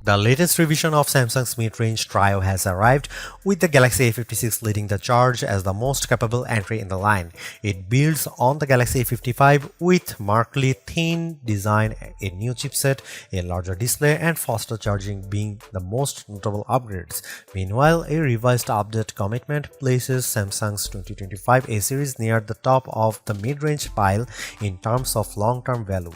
The latest revision of Samsung's mid-range trio has arrived, with the Galaxy A56 leading the charge as the most capable entry in the line. It builds on the Galaxy A55 with markedly thin design, a new chipset, a larger display, and faster charging being the most notable upgrades. Meanwhile, a revised update commitment places Samsung's 2025 A series near the top of the mid-range pile in terms of long-term value.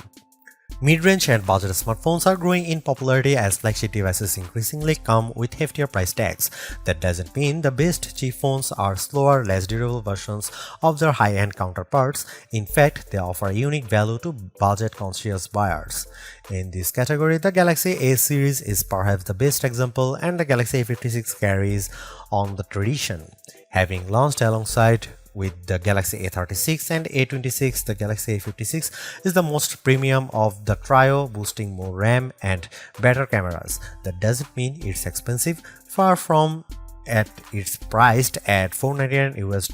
Mid-range and budget smartphones are growing in popularity as flagship devices increasingly come with heftier price tags. That doesn't mean the best cheap phones are slower, less durable versions of their high-end counterparts. In fact, they offer a unique value to budget-conscious buyers. In this category, the Galaxy A series is perhaps the best example, and the Galaxy A56 carries on the tradition. Having launched alongside with the Galaxy A36 and A26, the Galaxy A56 is the most premium of the trio, boasting more RAM and better cameras. That doesn't mean it's expensive, far from it's priced at $499 US.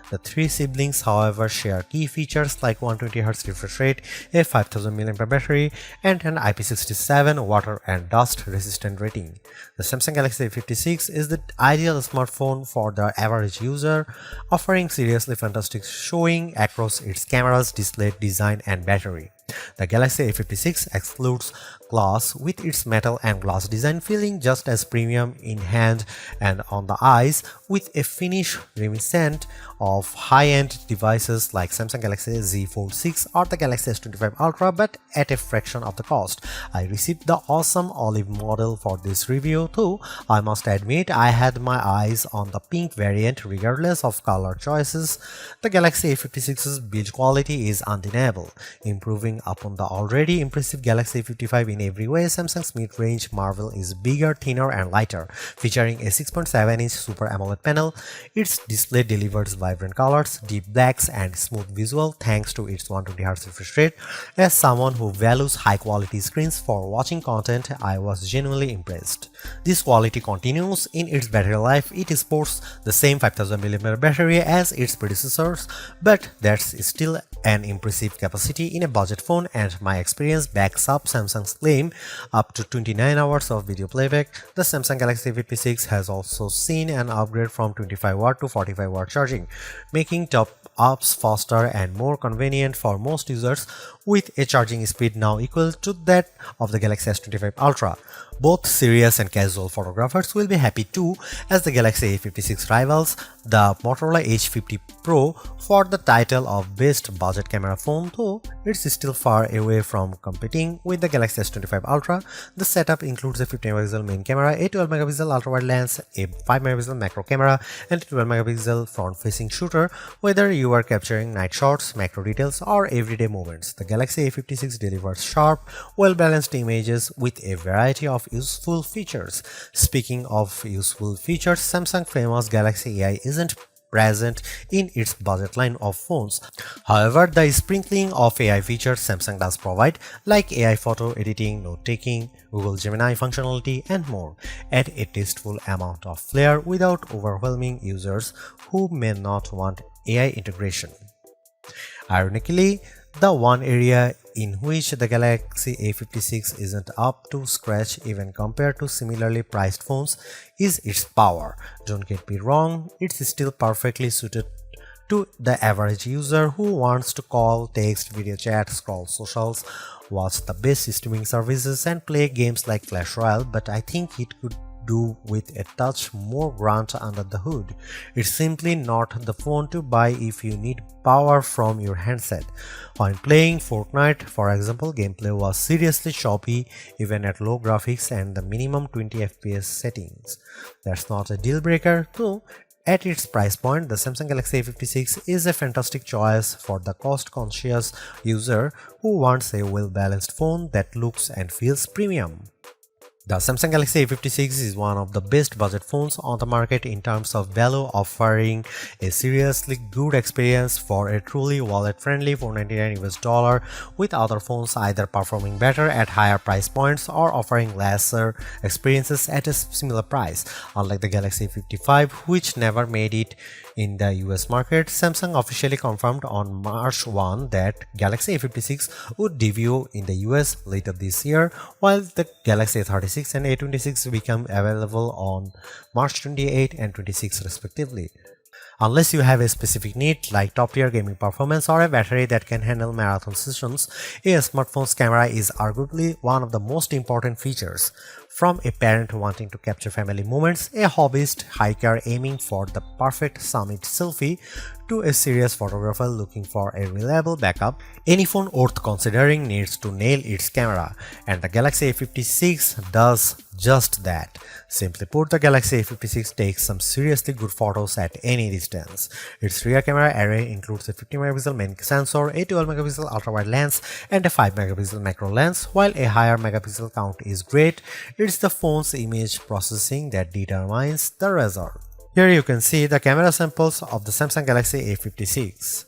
The three siblings, however, share key features like 120Hz refresh rate, a 5000 mAh battery, and an IP67 water and dust resistant rating. The Samsung Galaxy A56 is the ideal smartphone for the average user, offering seriously fantastic showing across its cameras, display, design, and battery. The Galaxy A56 excludes glass, with its metal and glass design feeling just as premium in hand and on the eyes, with a finish reminiscent of high-end devices like Samsung Galaxy Z Fold 6 or the Galaxy S25 Ultra, but at a fraction of the cost. I received the awesome olive model for this review, though I must admit I had my eyes on the pink variant regardless of color choices. The Galaxy A56's build quality is undeniable, improving upon the already impressive Galaxy A55 in every way. Samsung's mid-range marvel is bigger, thinner, and lighter, featuring a 6.7-inch Super AMOLED panel. Its display delivers vibrant colors, deep blacks, and smooth visual thanks to its 120Hz refresh rate. As someone who values high-quality screens for watching content, I was genuinely impressed. This quality continues in its battery life. It sports the same 5000 mAh battery as its predecessors, but that's still an impressive capacity in a budget phone, and my experience backs up Samsung's claim up to 29 hours of video playback. The Samsung Galaxy A56 has also seen an upgrade from 25W to 45W charging, making top-ups faster and more convenient for most users, with a charging speed now equal to that of the Galaxy S25 Ultra. Both serious and casual photographers will be happy too, as the Galaxy A56 rivals the Motorola Edge 50 Pro for the title of best budget camera phone, though it's still far away from competing with the Galaxy S25 Ultra. The setup includes a 50MP main camera, a 12MP ultra-wide lens, a 5MP macro camera, and a 12MP front-facing shooter, whether you are capturing night shots, macro details, or everyday moments. The Galaxy A56 delivers sharp, well-balanced images with a variety of useful features. Speaking of useful features, Samsung's famous Galaxy AI isn't present in its budget line of phones. However, the sprinkling of AI features Samsung does provide, like AI photo editing, note-taking, Google Gemini functionality, and more, add a tasteful amount of flair without overwhelming users who may not want AI integration. Ironically, the one area in which the Galaxy A56 isn't up to scratch even compared to similarly priced phones is its power. Don't get me wrong, it's still perfectly suited to the average user who wants to call, text, video chat, scroll socials, watch the best streaming services, and play games like Clash Royale, but I think it could do with a touch more grunt under the hood. It's simply not the phone to buy if you need power from your handset. When playing Fortnite, for example, gameplay was seriously choppy even at low graphics and the minimum 20fps settings. That's not a deal breaker, though. At its price point, the Samsung Galaxy A56 is a fantastic choice for the cost-conscious user who wants a well-balanced phone that looks and feels premium. The Samsung Galaxy A56 is one of the best budget phones on the market in terms of value, offering a seriously good experience for a truly wallet-friendly $499 with other phones either performing better at higher price points or offering lesser experiences at a similar price. Unlike the Galaxy A55, which never made it In the US market, Samsung officially confirmed on March 1 that Galaxy A56 would debut in the US later this year, while the Galaxy A36 and A26 become available on March 28 and 26 respectively. Unless you have a specific need like top-tier gaming performance or a battery that can handle marathon sessions, a smartphone's camera is arguably one of the most important features. From a parent wanting to capture family moments, a hobbyist hiker aiming for the perfect summit selfie, to a serious photographer looking for a reliable backup, any phone worth considering needs to nail its camera, and the Galaxy A56 does just that. Simply put, the Galaxy A56 takes some seriously good photos at any distance. Its rear camera array includes a 50MP main sensor, a 12MP ultra-wide lens, and a 5MP macro lens. While a higher megapixel count is great, it's the phone's image processing that determines the result. Here you can see the camera samples of the Samsung Galaxy A56.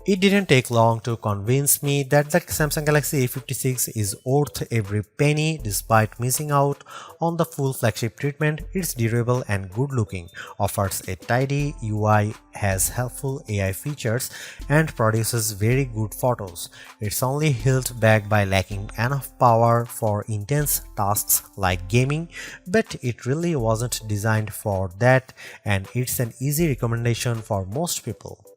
It didn't take long to convince me that the Samsung Galaxy A56 is worth every penny despite missing out on the full flagship treatment. It's durable and good looking, offers a tidy UI, has helpful AI features, and produces very good photos. It's only held back by lacking enough power for intense tasks like gaming, but it really wasn't designed for that, and it's an easy recommendation for most people.